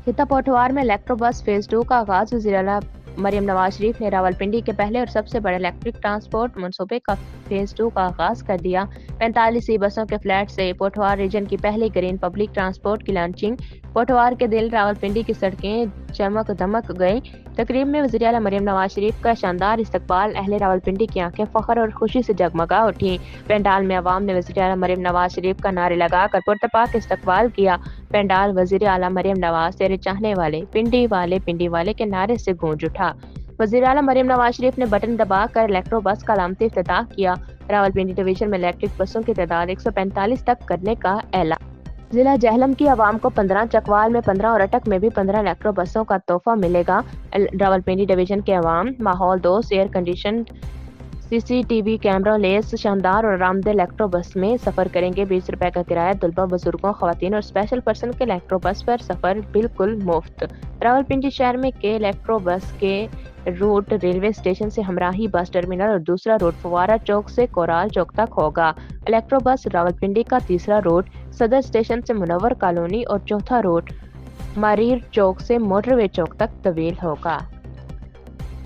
खिता पोठवार में electro burst phase 2 का आगाज। वज़ीर आला मरियम नवाज शरीफ ने रावलपिंडी के पहले और सबसे बड़े इलेक्ट्रिक ट्रांसपोर्ट मनसूबे का फेज 2 का आगाज कर दिया। 45 ई बसों के फ्लैट से पोठवार रीजन की पहली ग्रीन पब्लिक ट्रांसपोर्ट की लॉन्चिंग। पोठवार के दिल रावलपिंडी की सड़कें चमक दमक गईं। तकरीब में वज़ीर आला मरियम नवाज शरीफ का शानदार इस्तकबाल। अहले रावलपिंडी की आंखें फख्र और खुशी से जगमगा उठी। पंडाल में अवाम ने वज़ीर आला मरियम नवाज शरीफ का नारे लगाकर पुरतपाक इस्तकबाल किया। पंडाल वज़ीर आला मरियम नवाज तेरे चाहने वाले पिंडी वाले के नारे से गूंज उठा। वज़ीर आला मरियम नवाज शरीफ ने बटन दबाकर इलेक्ट्रो बस का अलामती इफ्तिताह किया। रावलपिंडी डिवीजन में इलेक्ट्रिक बसों की तादाद 145 तक करने का ऐलान। जिला जहलम की आवाम को 15, चकवाल में 15 और अटक में भी 15 इलेक्ट्रो बसों का तोहफा मिलेगा। रावलपिंडी डिवीजन के अवाम माहौल दोस्त air condition CCTV camera less शानदार और आरामदेह इलेक्ट्रो बस में सफर करेंगे। 20 रुपए का किराया तलबा, बुजुर्गों, खवातीन और स्पेशल पर्सन के इलेक्ट्रो बस पर सफर बिल्कुल मुफ्त। रावलपिंडी शहर में के इलेक्ट्रो बस के रूट रेलवे स्टेशन से हमराही बस टर्मिनल और दूसरा रूट फवारा चौक से कोराल चौक तक होगा। इलेक्ट्रो बस रावलपिंडी का तीसरा रूट सदर स्टेशन से मुनव्वर कॉलोनी और चौथा रूट मारीर चौक से मोटरवे चौक तक तवील होगा।